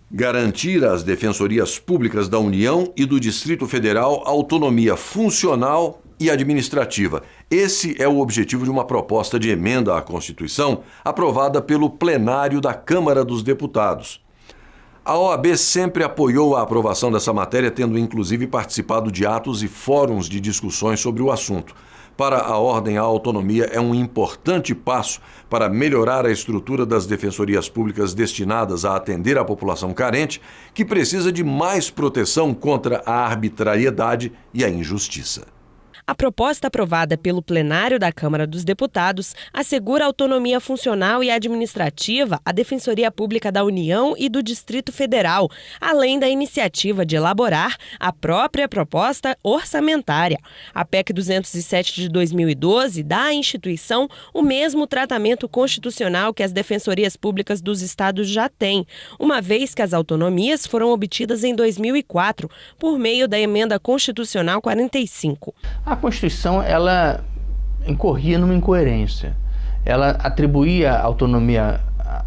Garantir às defensorias públicas da União e do Distrito Federal autonomia funcional e administrativa. Esse é o objetivo de uma proposta de emenda à Constituição aprovada pelo plenário da Câmara dos Deputados. A OAB sempre apoiou a aprovação dessa matéria, tendo inclusive participado de atos e fóruns de discussões sobre o assunto. Para a Ordem, a autonomia é um importante passo para melhorar a estrutura das defensorias públicas destinadas a atender a população carente, que precisa de mais proteção contra a arbitrariedade e a injustiça. A proposta aprovada pelo plenário da Câmara dos Deputados assegura autonomia funcional e administrativa à Defensoria Pública da União e do Distrito Federal, além da iniciativa de elaborar a própria proposta orçamentária. A PEC 207 de 2012 dá à instituição o mesmo tratamento constitucional que as defensorias públicas dos estados já têm, uma vez que as autonomias foram obtidas em 2004 por meio da Emenda Constitucional 45. A Constituição, ela incorria numa incoerência. Ela atribuía autonomia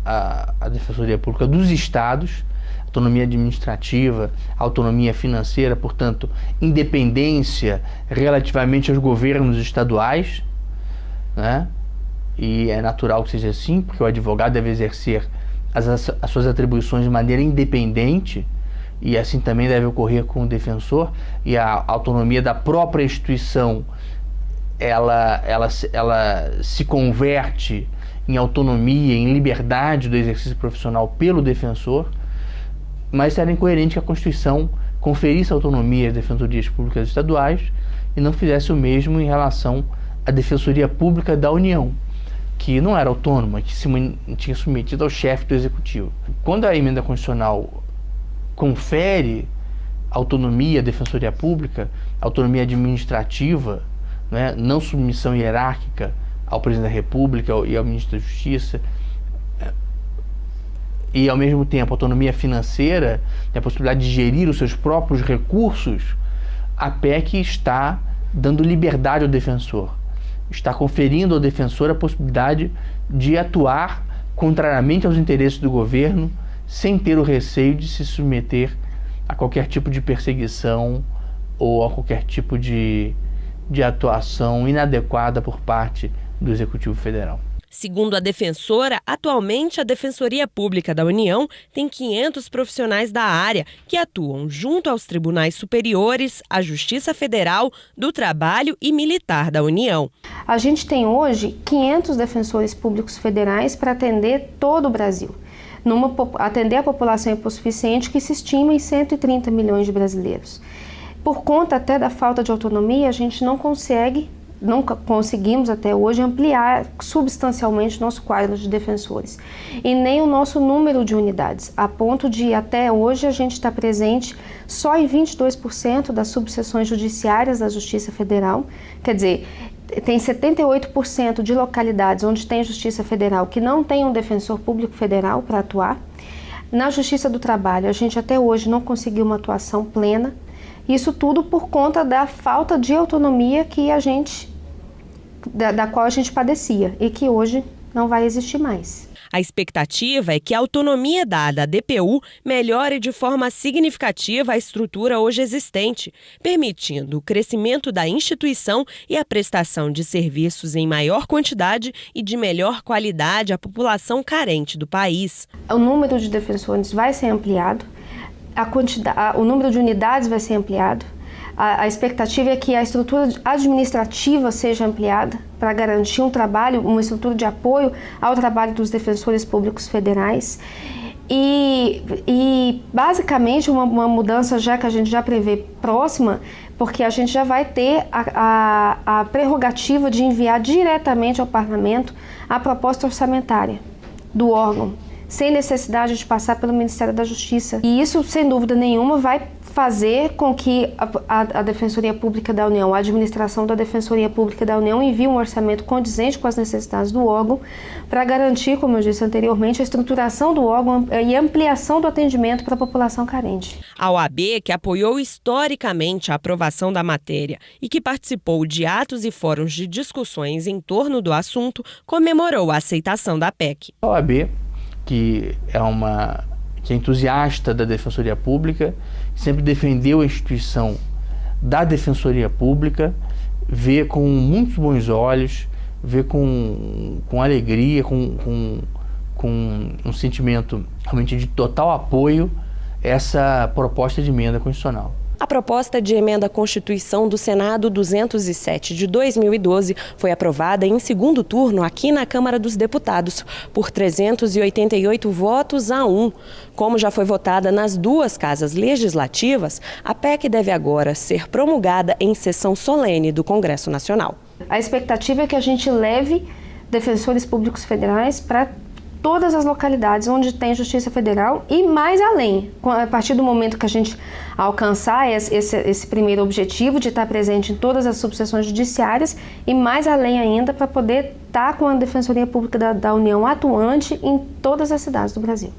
à Defensoria Pública dos estados, autonomia administrativa, autonomia financeira, portanto, independência relativamente aos governos estaduais, né? E é natural que seja assim, porque o advogado deve exercer as suas atribuições de maneira independente, e assim também deve ocorrer com o defensor, e a autonomia da própria instituição ela se converte em autonomia, em liberdade do exercício profissional pelo defensor, mas era incoerente que a Constituição conferisse autonomia às defensorias públicas estaduais e não fizesse o mesmo em relação à Defensoria Pública da União, que não era autônoma, que se mantinha submetida ao chefe do Executivo. Quando a emenda constitucional confere autonomia à Defensoria Pública, autonomia administrativa, né, não submissão hierárquica ao Presidente da República e ao Ministro da Justiça, e ao mesmo tempo autonomia financeira, a possibilidade de gerir os seus próprios recursos, a PEC está dando liberdade ao defensor, está conferindo ao defensor a possibilidade de atuar contrariamente aos interesses do governo, sem ter o receio de se submeter a qualquer tipo de perseguição ou a qualquer tipo de atuação inadequada por parte do Executivo Federal. Segundo a defensora, atualmente a Defensoria Pública da União tem 500 profissionais da área que atuam junto aos tribunais superiores, à Justiça Federal, do Trabalho e Militar da União. A gente tem hoje 500 defensores públicos federais para atender todo o Brasil. Atender a população hipossuficiente que se estima em 130 milhões de brasileiros. Por conta até da falta de autonomia, a gente nunca conseguimos até hoje ampliar substancialmente o nosso quadro de defensores e nem o nosso número de unidades, a ponto de até hoje a gente está presente só em 22% das subseções judiciárias da Justiça Federal, quer dizer, tem 78% de localidades onde tem Justiça Federal que não tem um defensor público federal para atuar. Na Justiça do Trabalho, a gente até hoje não conseguiu uma atuação plena. Isso tudo por conta da falta de autonomia da qual a gente padecia e que hoje não vai existir mais. A expectativa é que a autonomia dada à DPU melhore de forma significativa a estrutura hoje existente, permitindo o crescimento da instituição e a prestação de serviços em maior quantidade e de melhor qualidade à população carente do país. O número de defensores vai ser ampliado, o número de unidades vai ser ampliado. A expectativa é que a estrutura administrativa seja ampliada para garantir uma estrutura de apoio ao trabalho dos defensores públicos federais e basicamente uma mudança já que a gente já prevê próxima, porque a gente já vai ter a prerrogativa de enviar diretamente ao Parlamento a proposta orçamentária do órgão, sem necessidade de passar pelo Ministério da Justiça. E isso, sem dúvida nenhuma, vai fazer com que a Defensoria Pública da União, a administração da Defensoria Pública da União envie um orçamento condizente com as necessidades do órgão para garantir, como eu disse anteriormente, a estruturação do órgão e a ampliação do atendimento para a população carente. A OAB, que apoiou historicamente a aprovação da matéria e que participou de atos e fóruns de discussões em torno do assunto, comemorou a aceitação da PEC. A OAB, que que é entusiasta da Defensoria Pública, sempre defendeu a instituição da Defensoria Pública, vê com muitos bons olhos, vê com alegria, com um sentimento realmente de total apoio essa proposta de emenda constitucional. A proposta de emenda à Constituição do Senado 207 de 2012 foi aprovada em segundo turno aqui na Câmara dos Deputados por 388 votos a 1. Como já foi votada nas duas casas legislativas, a PEC deve agora ser promulgada em sessão solene do Congresso Nacional. A expectativa é que a gente leve defensores públicos federais para todas as localidades onde tem Justiça Federal e mais além. A partir do momento que a gente alcançar esse primeiro objetivo de estar presente em todas as subseções judiciárias e mais além ainda para poder estar com a Defensoria Pública da União atuante em todas as cidades do Brasil.